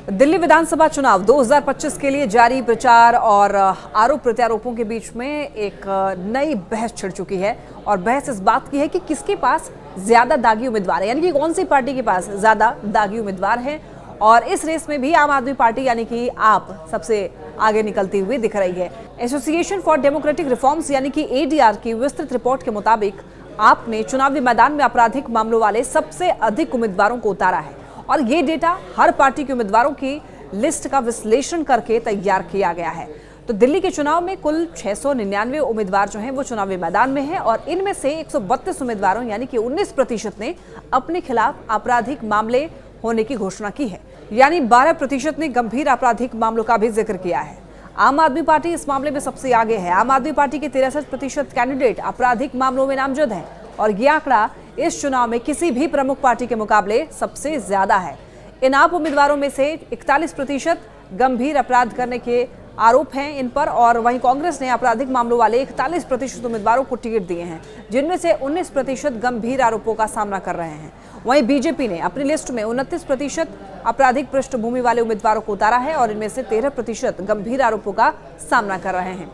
दिल्ली विधानसभा चुनाव 2025 के लिए जारी प्रचार और आरोप प्रत्यारोपों के बीच में एक नई बहस छिड़ चुकी है। और बहस इस बात की है कि किसके पास ज्यादा दागी उम्मीदवार है, यानी कि कौन सी पार्टी के पास ज्यादा दागी उम्मीदवार है। और इस रेस में भी आम आदमी पार्टी यानी कि आप सबसे आगे निकलती हुई दिख रही है। एसोसिएशन फॉर डेमोक्रेटिक रिफॉर्म्स यानी कि एडीआर की विस्तृत रिपोर्ट के मुताबिक आपने चुनावी मैदान में आपराधिक मामलों वाले सबसे अधिक उम्मीदवारों को उतारा है। और ये डेटा हर पार्टी के उम्मीदवारों की लिस्ट का विश्लेषण करके तैयार किया गया है। तो दिल्ली के चुनाव में कुल 699 उम्मीदवार जो हैं वो चुनावी मैदान में हैं और इनमें से 132 उम्मीदवारों यानी कि 19% ने अपने खिलाफ आपराधिक मामले होने की घोषणा की है, यानी 12% ने गंभीर आपराधिक मामलों का भी जिक्र किया है। आम आदमी पार्टी इस मामले में सबसे आगे है। आम आदमी पार्टी के 63% कैंडिडेट आपराधिक मामलों में नामजद हैं और यह आंकड़ा इस चुनाव में किसी भी प्रमुख पार्टी के मुकाबले सबसे ज्यादा है। इन आप उम्मीदवारों में से 41% गंभीर अपराध करने के आरोप हैं इन पर, और वहीं कांग्रेस ने आपराधिक मामलों वाले 41% उम्मीदवारों को टिकट दिए हैं, जिनमें से 19% गंभीर आरोपों का सामना कर रहे हैं। वहीं बीजेपी ने अपनी लिस्ट में 29% आपराधिक पृष्ठभूमि वाले उम्मीदवारों को उतारा है और इनमें से 13% गंभीर आरोपों का सामना कर रहे हैं।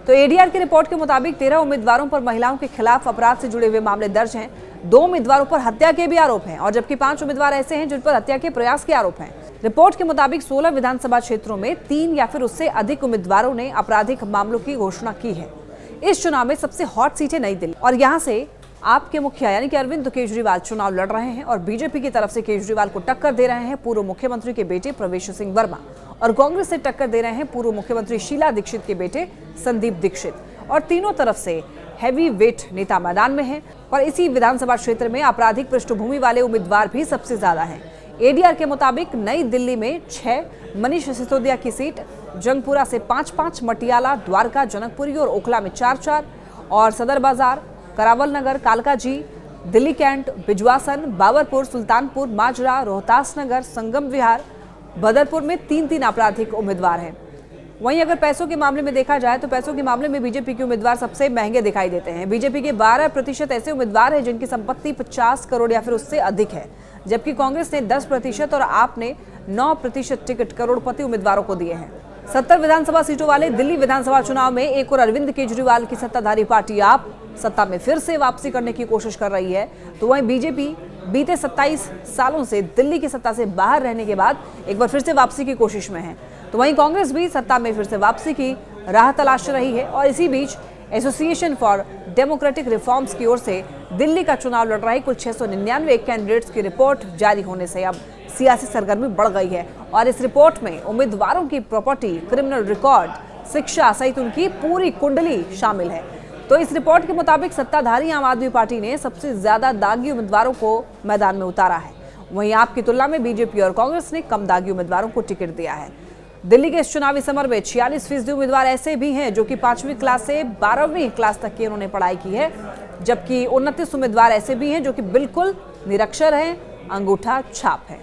तो एडीआर की रिपोर्ट के मुताबिक 13 उम्मीदवारों पर महिलाओं के खिलाफ अपराध से जुड़े हुए मामले दर्ज हैं। 2 उम्मीदवारों पर हत्या के भी आरोप हैं और जबकि 5 उम्मीदवार ऐसे हैं जिन पर हत्या के प्रयास के आरोप हैं। रिपोर्ट के मुताबिक 16 विधानसभा क्षेत्रों में 3 या फिर उससे अधिक उम्मीदवारों ने आपराधिक मामलों की घोषणा की है। इस चुनाव में सबसे हॉट सीट है नई दिल्ली और यहाँ से आपके मुखिया यानी कि अरविंद केजरीवाल चुनाव लड़ रहे हैं और बीजेपी की तरफ से केजरीवाल को टक्कर दे रहे हैं पूर्व मुख्यमंत्री के बेटे प्रवेश सिंह वर्मा, और कांग्रेस से टक्कर दे रहे हैं पूर्व मुख्यमंत्री शीला दीक्षित के बेटे संदीप दीक्षित। और तीनों तरफ से हैवी वेट नेता मैदान में हैं और इसी विधानसभा क्षेत्र में आपराधिक पृष्ठभूमि वाले उम्मीदवार भी सबसे ज्यादा हैं। एडीआर के मुताबिक नई दिल्ली में 6, मनीष सिसोदिया की सीट, जंगपुरा से 5-5, मटियाला, द्वारका, जनकपुरी और ओखला में 4-4, और सदर बाजार, करावल नगर, कालकाजी, दिल्ली कैंट, बिजवासन, बाबरपुर, सुल्तानपुर, माजरा, रोहतास नगर, संगम विहार, बदरपुर में 3-3 आपराधिक उम्मीदवार हैं। वहीं अगर पैसों के मामले में देखा जाए तो पैसों के मामले में बीजेपी के उम्मीदवार सबसे महंगे दिखाई देते हैं। बीजेपी के 12% ऐसे उम्मीदवार हैं जिनकी संपत्ति 50 करोड़ या फिर उससे अधिक है, जबकि कांग्रेस ने 10% और आप ने 9% टिकट करोड़पति उम्मीदवारों को दिए हैं। 70 विधानसभा सीटों वाले दिल्ली विधानसभा चुनाव में एक और अरविंद केजरीवाल की सत्ताधारी पार्टी आप सत्ता में फिर से वापसी करने की कोशिश कर रही है, तो वहीं बीजेपी बीते 27 सालों से दिल्ली की सत्ता से बाहर रहने के बाद एक बार फिर से वापसी की कोशिश में है। तो वहीं कांग्रेस भी सत्ता में फिर से वापसी की राह तलाश रही है। और इसी बीच एसोसिएशन फॉर डेमोक्रेटिक रिफॉर्म्स की ओर से दिल्ली का चुनाव लड़ रहे कुल 699 कैंडिडेट्स की रिपोर्ट जारी होने से अब सियासी सरगर्मी बढ़ गई है। और इस रिपोर्ट में उम्मीदवारों की प्रॉपर्टी, क्रिमिनल रिकॉर्ड, शिक्षा सहित उनकी पूरी कुंडली शामिल है। तो इस रिपोर्ट के मुताबिक सत्ताधारी आम आदमी पार्टी ने सबसे ज्यादा दागी उम्मीदवारों को मैदान में उतारा है। वहीं आपकी तुलना में बीजेपी और कांग्रेस ने कम दागी उम्मीदवारों को टिकट दिया है। दिल्ली के इस चुनावी समर में 46% उम्मीदवार ऐसे भी हैं जो कि 5वीं क्लास से 12वीं क्लास तक की उन्होंने पढ़ाई की है, जबकि 29 उम्मीदवार ऐसे भी हैं जो कि बिल्कुल निरक्षर हैं, अंगूठा छाप है।